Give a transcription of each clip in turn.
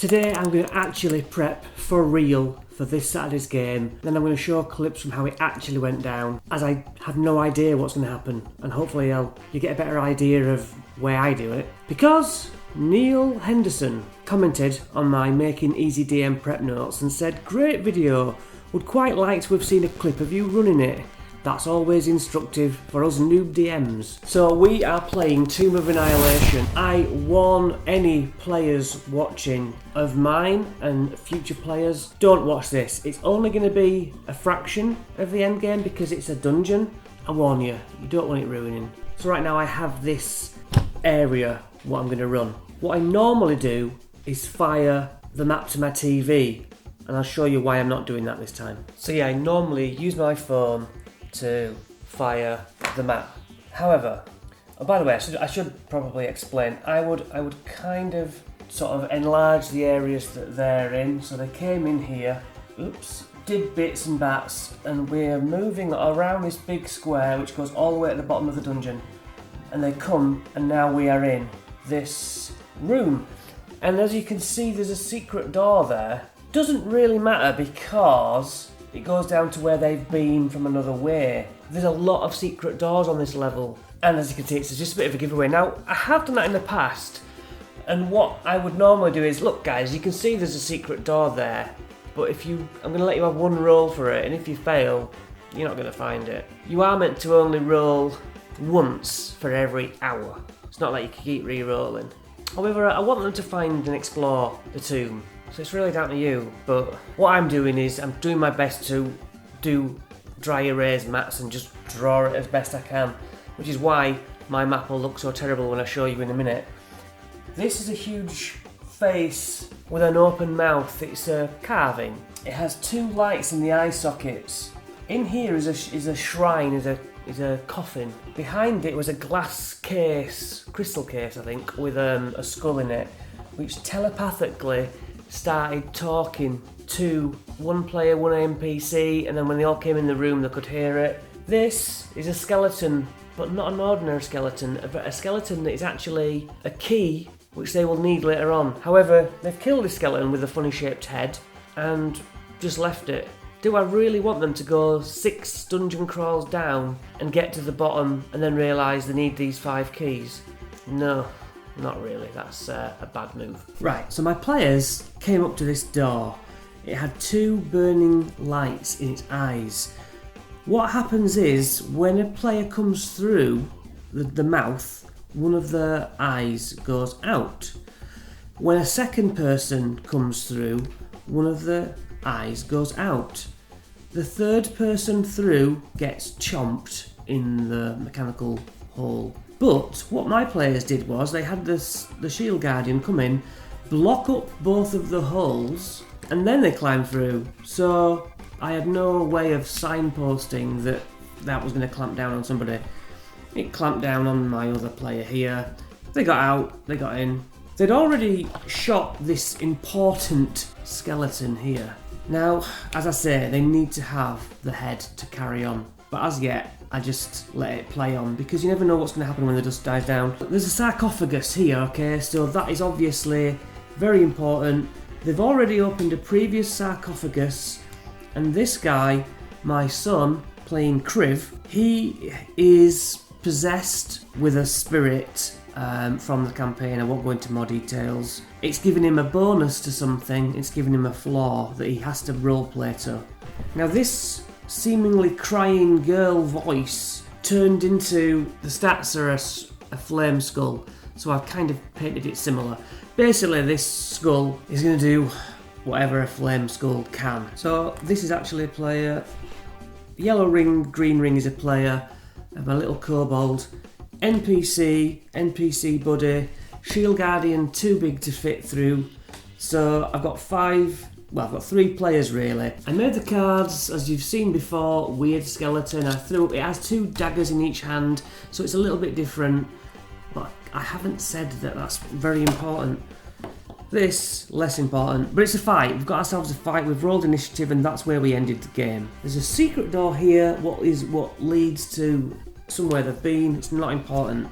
Today I'm going to actually prep for real for this Saturday's game, then I'm going to show clips from how it actually went down, as I have no idea what's going to happen, and hopefully you get a better idea of where I do it. Because Neil Henderson commented on my Making Easy DM prep notes and said, "Great video, would quite like to have seen a clip of you running it. That's always instructive for us noob DMs." So we are playing Tomb of Annihilation. I warn any players watching of mine and future players, don't watch this. It's only going to be a fraction of the end game because it's a dungeon. I warn you, you don't want it ruining. So right now I have this area, what I'm going to run. What I normally do is fire the map to my TV, and I'll show you why I'm not doing that this time. So yeah, I normally use my phone to fire the map. However, oh, by the way, I should probably explain. I would kind of sort of enlarge the areas that they're in. So they came in here, oops, did bits and bats, and we're moving around this big square which goes all the way at the bottom of the dungeon. And they come, and now we are in this room. And as you can see, there's a secret door there. Doesn't really matter because it goes down to where they've been from another way. There's a lot of secret doors on this level, and as you can see, it's just a bit of a giveaway. Now, I have done that in the past, and what I would normally do is, look guys, you can see there's a secret door there, but I'm going to let you have one roll for it, and if you fail, you're not going to find it. You are meant to only roll once for every hour. It's not like you can keep re-rolling. However, I want them to find and explore the tomb. So it's really down to you, but what I'm doing is I'm doing my best to do dry erase maps and just draw it as best I can, which is why my map will look so terrible when I show you in a minute. This is a huge face with an open mouth. It's a carving. It has two lights in the eye sockets. In here is a shrine, is a coffin. Behind it was a glass case, crystal case I think, with a skull in it, which telepathically started talking to one player, one NPC, and then when they all came in the room they could hear it. This is a skeleton, but not an ordinary skeleton, a skeleton that is actually a key which they will need later on. However, they've killed this skeleton with a funny shaped head and just left it. Do I really want them to go 6 dungeon crawls down and get to the bottom and then realise they need these 5 keys? No. Not really, that's a bad move. Right, so my players came up to this door. It had 2 burning lights in its eyes. What happens is, when a player comes through the mouth, one of the eyes goes out. When a second person comes through, one of the eyes goes out. The third person through gets chomped in the mechanical hole. But what my players did was they had the shield guardian come in, block up both of the holes, and then they climbed through. So I had no way of signposting that was going to clamp down on somebody. It clamped down on my other player here. They got out, they got in. They'd already shot this important skeleton here. Now, as I say, they need to have the head to carry on. But as yet, I just let it play on because you never know what's going to happen when the dust dies down. There's a sarcophagus here, okay, so that is obviously very important. They've already opened a previous sarcophagus, and this guy, my son, playing Kriv, he is possessed with a spirit from the campaign. I won't go into more details. It's giving him a bonus to something, it's giving him a flaw that he has to roleplay to. Now this seemingly crying girl voice turned into the stats are a flame skull, so I've kind of painted it similar. Basically this skull is going to do whatever a flame skull can. So this is actually a player, yellow ring, green ring is a player, I have a little kobold, NPC buddy, shield guardian too big to fit through, so I've got 3 players really. I made the cards, as you've seen before, weird skeleton. It has 2 daggers in each hand, so it's a little bit different, but I haven't said that that's very important. This, less important, but it's a fight. We've got ourselves a fight, we've rolled initiative, and that's where we ended the game. There's a secret door here, what leads to somewhere they've been. It's not important.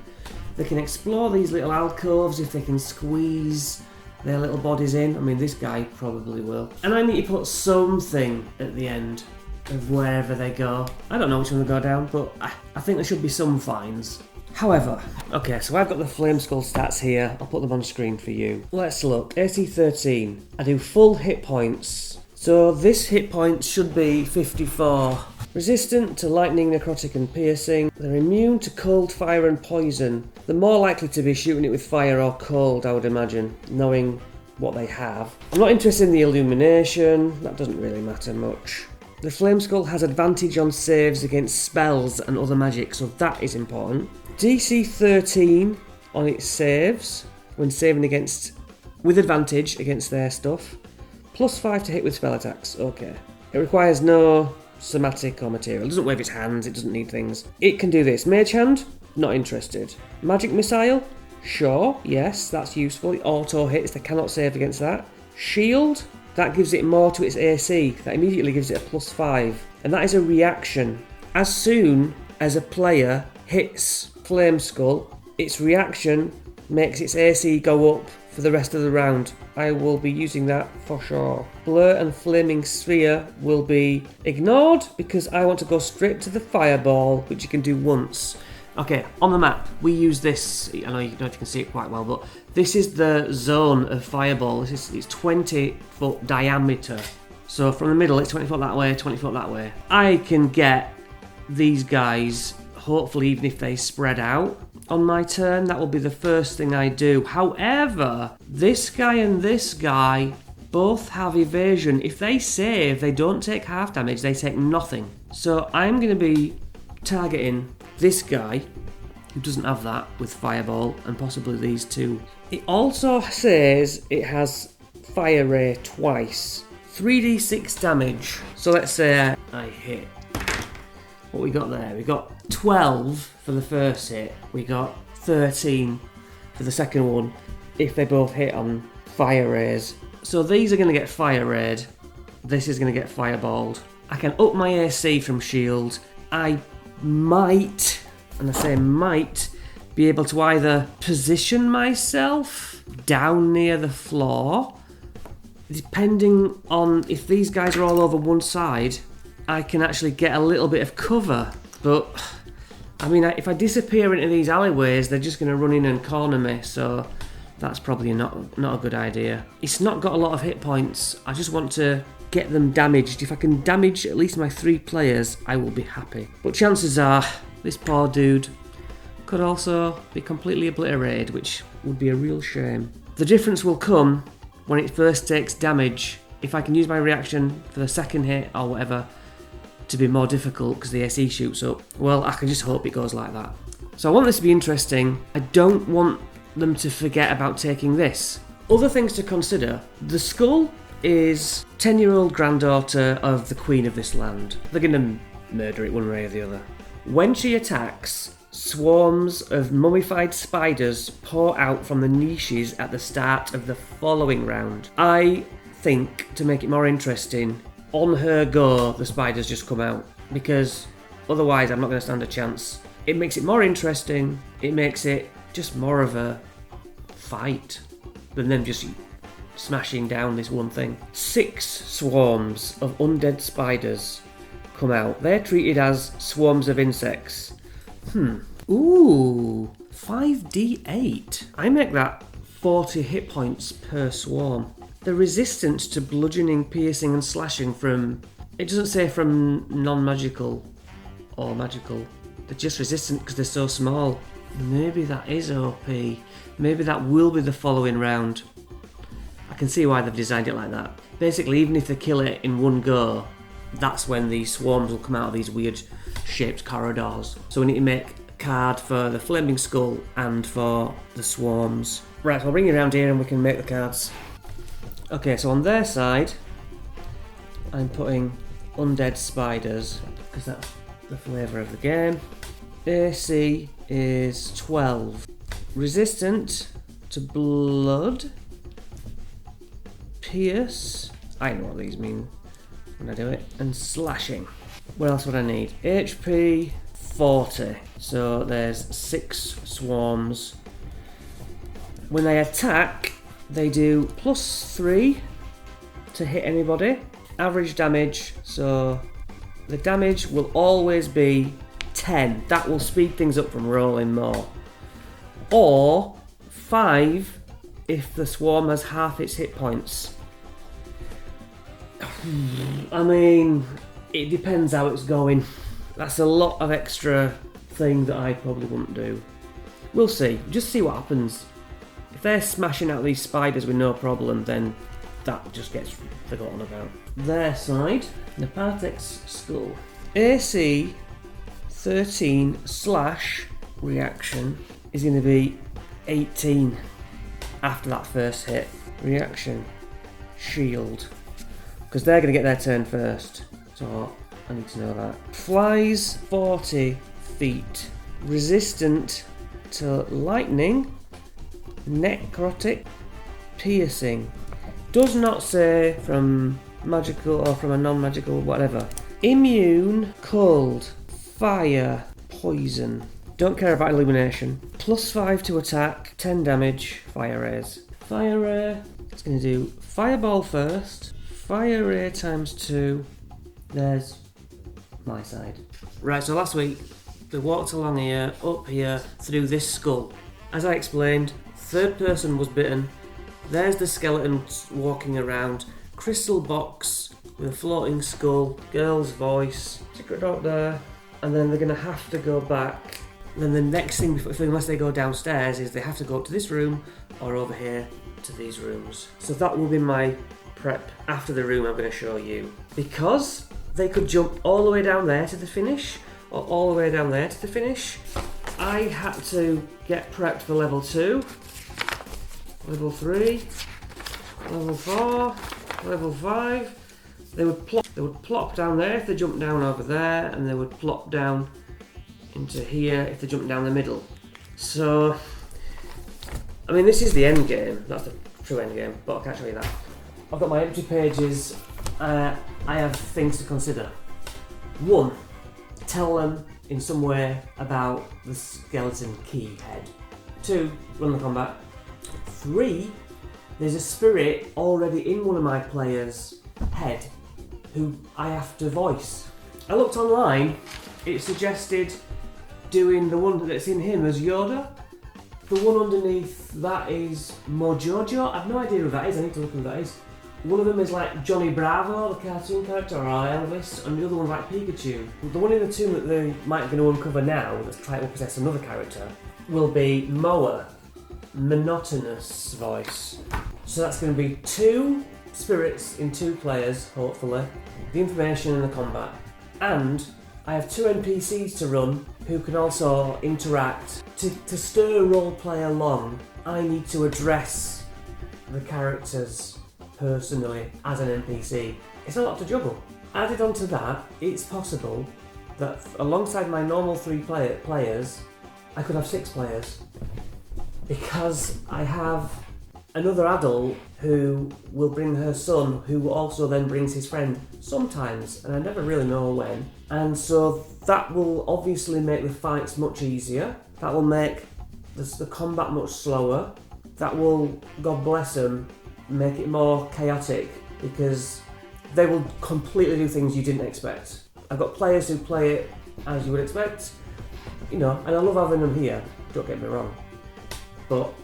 They can explore these little alcoves if they can squeeze their little bodies in. I mean, this guy probably will. And I need to put something at the end of wherever they go. I don't know which one they go down, but I think there should be some fines. However, okay, so I've got the Flame Skull stats here. I'll put them on screen for you. Let's look. AC 13. I do full hit points. So this hit point should be 54. Resistant to lightning, necrotic and piercing. They're immune to cold, fire and poison. They're more likely to be shooting it with fire or cold, I would imagine, knowing what they have. I'm not interested in the illumination. That doesn't really matter much. The Flame Skull has advantage on saves against spells and other magic, so that is important. DC 13 on its saves when saving against with advantage against their stuff. Plus 5 to hit with spell attacks. Okay. It requires no somatic or material. It doesn't wave its hands, it doesn't need things. It can do this. Mage Hand? Not interested. Magic Missile? Sure, yes, that's useful. It auto hits, they cannot save against that. Shield? That gives it more to its AC. That immediately gives it a plus 5. And that is a reaction. As soon as a player hits Flame Skull, its reaction makes its AC go up for the rest of the round. I will be using that for sure. Blur and Flaming Sphere will be ignored because I want to go straight to the Fireball, which you can do once. Okay, on the map, we use this, I know you don't know if you can see it quite well, but this is the zone of Fireball. It's 20 foot diameter. So from the middle, it's 20 foot that way, 20 foot that way. I can get these guys, hopefully even if they spread out on my turn. That will be the first thing I do. However, this guy and this guy both have evasion. If they save, they don't take half damage, they take nothing. So I'm going to be targeting this guy, who doesn't have that, with Fireball, and possibly these two. It also says it has Fire Ray twice. 3d6 damage. So let's say I hit. What we got there? We got 12 for the first hit. We got 13 for the second one, if they both hit on Fire Rays. So these are going to get Fire Rayed. This is going to get Fireballed. I can up my AC from Shield. I might, and I say might, be able to either position myself down near the floor, depending on if these guys are all over one side, I can actually get a little bit of cover. But I mean, if I disappear into these alleyways, they're just going to run in and corner me, so that's probably not a good idea. It's not got a lot of hit points. I just want to get them damaged. If I can damage at least my 3 players, I will be happy. But chances are, this poor dude could also be completely obliterated, which would be a real shame. The difference will come when it first takes damage. If I can use my reaction for the second hit or whatever to be more difficult because the AC shoots up, well, I can just hope it goes like that. So I want this to be interesting. I don't want them to forget about taking this. Other things to consider. The skull is 10-year-old granddaughter of the queen of this land. They're going to murder it one way or the other. When she attacks, swarms of mummified spiders pour out from the niches at the start of the following round. I think, to make it more interesting, on her go, the spiders just come out, because otherwise I'm not going to stand a chance. It makes it more interesting, it makes it just more of a fight than them just smashing down this one thing. 6 swarms of undead spiders come out. They're treated as swarms of insects. Ooh, 5d8. I make that 40 hit points per swarm. The resistance to bludgeoning, piercing and slashing from... It doesn't say from non-magical or magical. They're just resistant because they're so small. Maybe that is OP. Maybe that will be the following round. I can see why they've designed it like that. Basically, even if they kill it in one go, that's when these swarms will come out of these weird shaped corridors. So we need to make a card for the Flaming Skull and for the swarms. Right, so I'll bring you around here and we can make the cards. Okay, so on their side, I'm putting undead spiders, because that's the flavour of the game. AC is 12. Resistant to blood. Pierce. I know what these mean when I do it. And slashing. What else would I need? HP 40. So there's 6 swarms. When they attack, They do +3 to hit anybody. Average damage, so the damage will always be 10. That will speed things up from rolling more. Or 5 if the swarm has half its hit points. I mean, it depends how it's going. That's a lot of extra thing that I probably wouldn't do. We'll see. Just see what happens. If they're smashing out these spiders with no problem, then that just gets forgotten about. Their side, Nepatek's skull. AC 13/reaction is going to be 18 after that first hit. Reaction, shield. Because they're going to get their turn first. So I need to know that. Flies 40 feet. Resistant to lightning, necrotic, piercing. Does not say from magical or from a non-magical, whatever. Immune, cold, fire, poison. Don't care about illumination. +5 to attack, 10 damage, fire rays. Fire ray, it's going to do fireball first. Fire ray ×2. There's my side. Right, so last week we walked along here, up here, through this skull. As I explained, third person was bitten. There's the skeleton walking around. Crystal box with a floating skull. Girl's voice. Secret door there. And then they're going to have to go back. Then the next thing, unless they go downstairs, is they have to go up to this room or over here to these rooms. So that will be my prep after the room I'm going to show you. Because they could jump all the way down there to the finish or all the way down there to the finish, I had to get prepped for level 2. Level 3, level 4, level 5. They would plop down there if they jumped down over there, and they would plop down into here if they jumped down the middle. So, I mean, this is the end game. That's the true end game, but I can't show you that. I've got my empty pages. I have things to consider. 1, tell them in some way about the skeleton key head. 2, run the combat. 3, there's a spirit already in one of my players' head who I have to voice. I looked online, it suggested doing the one that's in him as Yoda. The one underneath that is Mojojo. I've no idea who that is, I need to look who that is. One of them is like Johnny Bravo, the cartoon character, or Elvis, and the other one's like Pikachu. The one in the tomb that they might be going to uncover now, that's trying to possess another character, will be Moa. Monotonous voice. So that's going to be 2 spirits in 2 players, hopefully. The information and the combat. And I have 2 NPCs to run who can also interact. To stir roleplay along, I need to address the characters personally as an NPC. It's a lot to juggle. Added onto that, it's possible that alongside my normal 3 players, I could have 6 players. Because I have another adult who will bring her son, who also then brings his friend sometimes, and I never really know when. And so that will obviously make the fights much easier. That will make the combat much slower. That will, God bless them, make it more chaotic because they will completely do things you didn't expect. I've got players who play it as you would expect, and I love having them here, don't get me wrong. But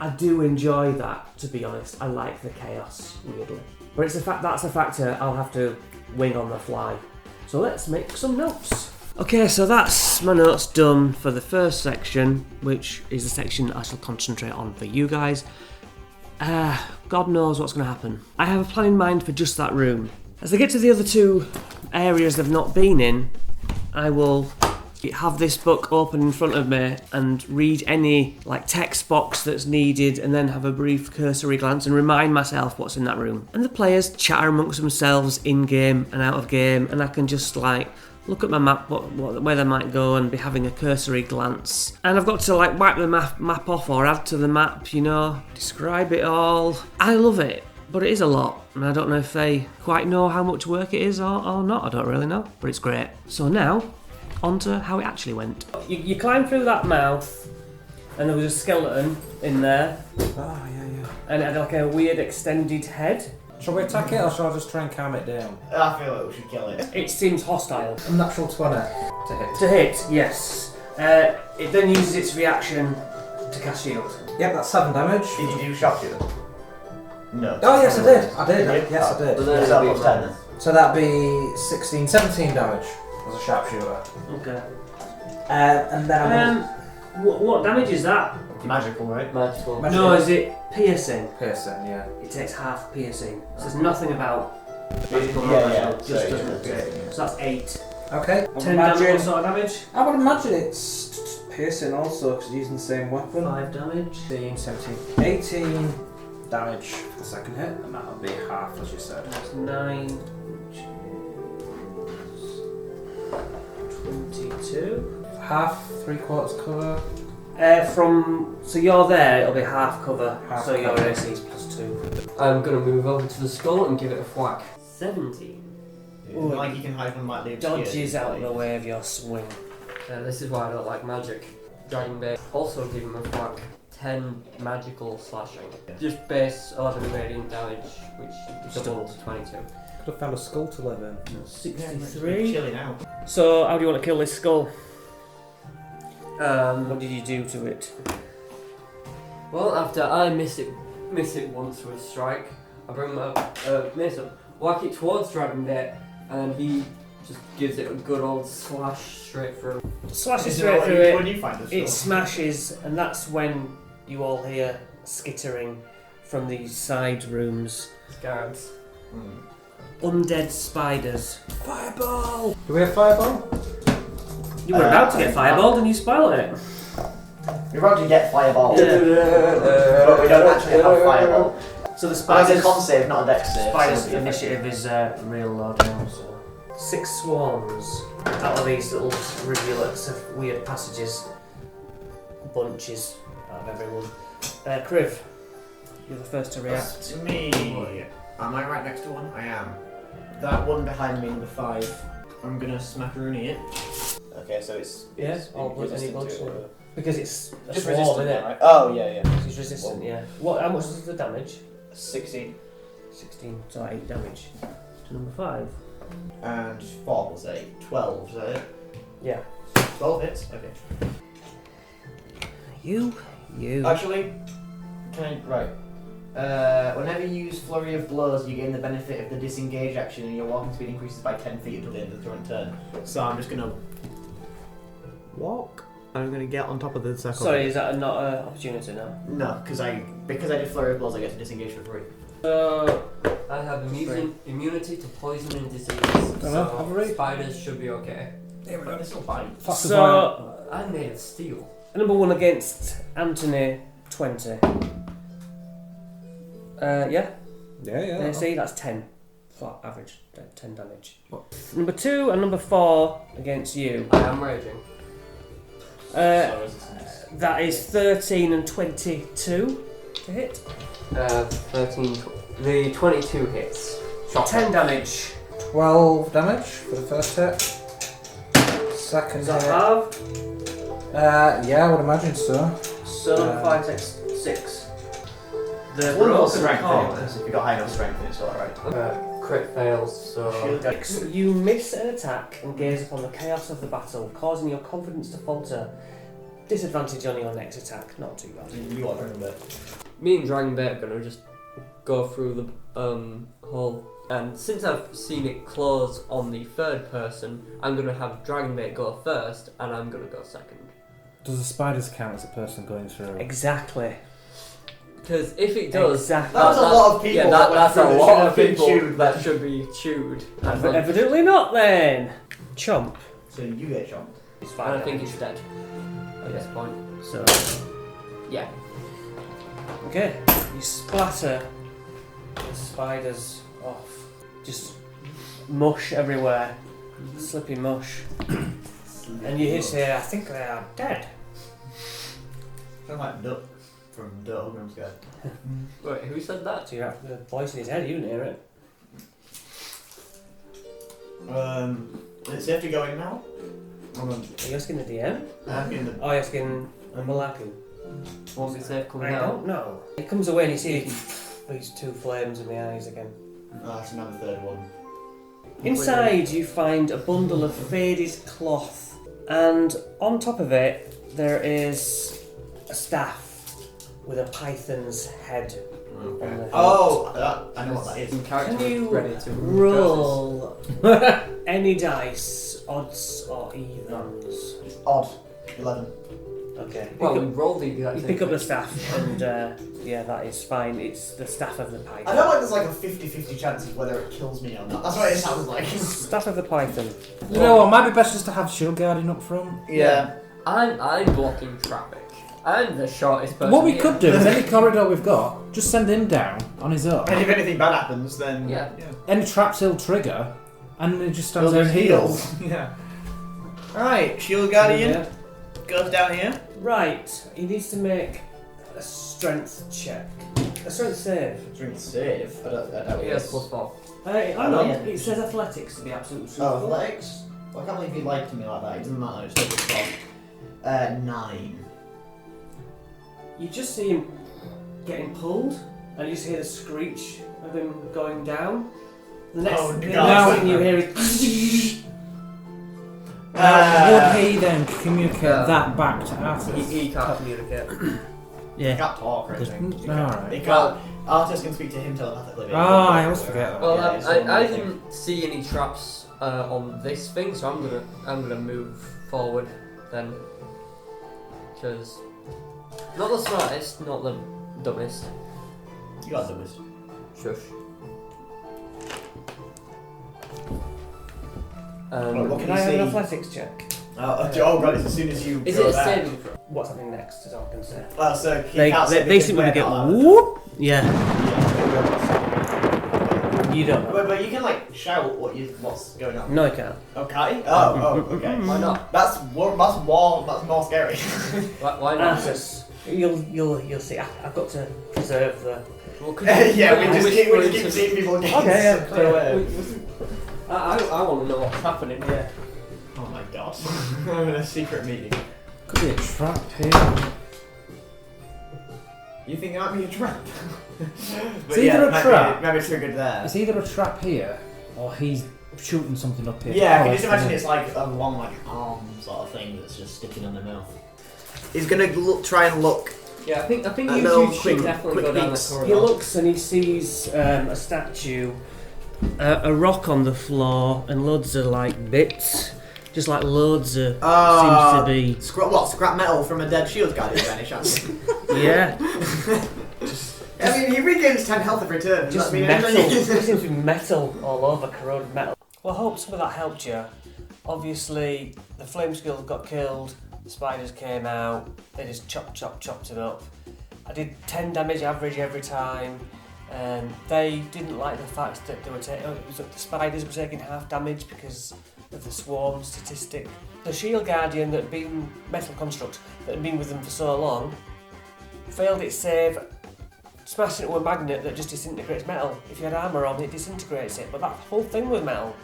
I do enjoy that, to be honest. I like the chaos, weirdly. But that's a factor I'll have to wing on the fly. So let's make some notes. Okay, so that's my notes done for the first section, which is the section I shall concentrate on for you guys. God knows what's going to happen. I have a plan in mind for just that room. As I get to the other 2 areas I've not been in, I will have this book open in front of me and read any text box that's needed and then have a brief cursory glance and remind myself what's in that room. And the players chatter amongst themselves in game and out of game, and I can just look at my map, where they might go, and be having a cursory glance. And I've got to wipe the map off or add to the map, describe it all. I love it, but it is a lot, and I don't know if they quite know how much work it is or not. I don't really know, but it's great. So now, on to how it actually went. You climb through that mouth, and there was a skeleton in there. Oh, yeah. And it had like a weird extended head. Shall we attack it or shall I just try and calm it down? I feel like we should kill it. It seems hostile. A natural 20 to hit. To hit, yes. It then uses its reaction to cast shield. Yep, that's 7 damage. Did you do shock shield? No. Oh yes, I did. Yes, I did. So that was 10. So that'd be 16, 17 damage as a sharpshooter. Okay. And then I'm what damage is that? Magical, right? Magical. No, is it piercing? piercing, yeah. It takes half piercing. So there's nothing about magical Yeah, or yeah, magical. Just so doesn't yeah, appear. yeah. So that's 8. Okay. 10 damage. What sort of damage? I would imagine it's piercing also because using the same weapon. 5 damage. 15, 17, 18 damage for the second hit, and that'll be half as you said. That's 9, which is 22. Half, 3/4 cover. So you're there, it'll be half cover. Half so your cover. AC is +2. I'm gonna move over to the skull and give it a whack. 17. Ooh, Like you can hide from like the obscure. Dodges out of the way of your swing. This is why I don't like magic. Dragon Bait. Also give him a whack. 10 magical slashing. Just base 11 radiant damage, which doubled to 22. Could have found a skull to live in. 63. Chilling out. So how do you want to kill this skull? What did you do to it? Well, after I miss it once with strike, I bring my mace up, whack it towards Dragon Bait, and he just gives it a good old slash straight through. Slashes straight through it. When you find the It smashes, and that's when you all hear skittering from these side rooms. Scarabs. Undead spiders. Fireball! Do we have fireball? You were about to get fireballed and you spoiled it. We're about to get fireball. Yeah. But we don't actually have fireball. So the It's a spiders. con save, not a dex save. Spiders so it'll be initiative is real low now. So. 6 swarms out of these little rivulets of weird passages. Bunches out of everyone. Kriv, you're the first to react. That's me. Am I right next to one? I am. That one behind me, number 5. I'm gonna smackaroonie it. Okay, so it's all blood, any resistant blood, to it. Because it's a Just swarm, resistant, isn't it? right? Oh yeah, yeah. It's resistant, yeah. How much is the damage? 16 16, so 8 damage. To number 5. and 4 was 8. 12, is that it? Yeah. 12 hits. Okay. You. Actually, can I right? Whenever you use Flurry of Blows, you gain the benefit of the disengage action, and your walking speed increases by 10 feet until the end of the current turn. So I'm just gonna walk. I'm gonna get on top of the circle. Sorry, is that not an opportunity now? No, because I did Flurry of Blows, I get to disengage for free. I have immunity to poison and disease, have a so read. spiders should be okay. There we go. This will bite. So, I'm made of steel. number 1 against Anthony, 20. Yeah? Yeah. See, that's 10. Flat average, 10 damage. Number 2 and number 4 against you. I am raging. That is 13 and 22 to hit. 13. The 22 hits. 10 damage. 12 damage for the first hit. Second Is that hit. half? Yeah, I would imagine so. So number 5 takes 6. The One more broken strength arm. anyway, so if you got high enough strength, it's alright. Crit fails, so. You miss an attack and gaze upon the chaos of the battle, causing your confidence to falter. Disadvantage on your next attack, not too bad. You want to remember. Me and Dragon Bait are gonna just go through the hole, and since I've seen it close on the third person, I'm gonna have Dragon Bait go first, and I'm gonna go second. Does the spiders count as a person going through? Exactly. Because if it does, Exactly. That was a lot of people. Yeah, that that's a went through lot of that should have people been chewed. that should be chewed. And Evidently not then. Chomp. So you get jumped. It's I fine. think it's dead at this point. So, Yeah. okay. You splatter the spiders off. Just mush everywhere. Slippy mush. And you hit here, I think they are dead. Sound like Duck from Duck, I'm scared. Wait, who said that? So you have the voice in his head, you didn't hear it. Is it to go in now? Are you asking the DM? I'm in the. Oh, you're asking Malaku. Won't be safe coming I out. don't know. He comes away and you see these two flames in my eyes again. Oh, that's another third one. Inside you find a bundle of faded cloth, and on top of it there is a staff with a python's head on the hilt. Oh, I know what that is. Some character Can you ready to roll any dice, odds or evens? Odd. 11. Okay. Well, we Pick up, rolled the you pick up the staff, and yeah, that is fine. It's the staff of the python. I don't like there's like a 50-50 chance of whether it kills me or not. That's what it sounds like. Staff of the python. You know what? Might be best just to have shield guarding up front. Yeah. I'm blocking traffic. I'm the shortest person. What we here. could do is any corridor we've got, just send him down on his own. And if anything bad happens, then Yeah. Any traps he'll trigger, and he just stands Well, there and heals. Yeah. Alright, Shield Guardian Yeah. goes down here. Right, he needs to make a strength check. A strength save. Strength save. I don't Yes, +4. I Oh, know, yeah. it says athletics to be absolutely truthful. Oh, athletics? Well, I can't believe he lied to me like that. It doesn't matter. It's still +12. 9. You just see him getting pulled, and you just hear the screech of him going down. The next, Oh, the God. next thing you hear is. Would he then communicate that back to Arthur? He can't communicate. He Yeah. can't talk or anything. He can't. Alright. He can't. Artist can speak to him telepathically. but he Oh, can't I do always it. forget that. Well, Yeah, it's all I one thing. didn't see any traps on this thing, so I'm gonna move forward then, because not the smartest, not the dumbest. You got the whiz. Shush. What Can I have an athletics check? Oh god, it's as soon as you is go it a back. saving throw? What's happening next, is all I can say. Oh, so he They, can't they, say they because simply we're get not allowed. whoop. Yeah, Yeah. you don't know. But you can like shout what's going on. No, I can't. Oh, can't you? Oh, okay. Why not? That's more scary. Why not? Arthas, you'll see. I've got to preserve the. Well, could Yeah, we could just you keep whisper seeing people get Okay, yeah. sucked away. I want to know what's happening here. Oh my god. I'm in a secret meeting. Could be a trap here. You think it might be a trap? It's either a trap. Maybe triggered there. It's either a trap here, or he's shooting something up here. Yeah, Oh, I can just that's imagine the- it's like a long arm sort of thing that's just sticking on the mouth. He's gonna try and look. Yeah, I think I you know, two should quick- definitely quick go down peeks. the He corridor. looks and he sees a statue, a rock on the floor, and loads of like bits, just like loads of seems to be. Scrap metal from a dead shield guardian by any chance? Yeah, I mean, he regains 10 health every turn. Does just that mean metal. anything? There seems to be metal all over, corroded metal. Well, I hope some of that helped you. Obviously, the flame skill got killed. The spiders came out. They just chopped it up. I did 10 damage average every time. They didn't like the fact that they were the spiders were taking half damage because of the swarm statistic. The shield guardian that had been metal construct that had been with them for so long failed its save, smashed into a magnet that just disintegrates metal. If you had armour on, it disintegrates it, but that whole thing was metal.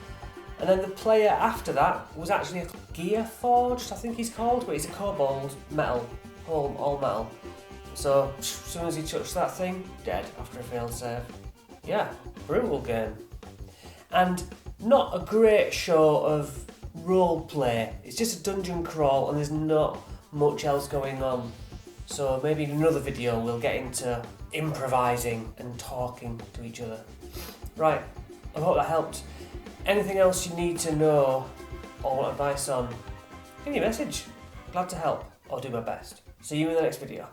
And then the player after that was actually a Gear Forged, I think he's called, but he's a kobold metal, all metal. So as soon as he touched that thing, dead after a failed save. Yeah, brutal game. And not a great show of role play. It's just a dungeon crawl and there's not much else going on. So maybe in another video we'll get into improvising and talking to each other. Right, I hope that helped. Anything else you need to know or want advice on, give me a message. Glad to help or do my best. See you in the next video.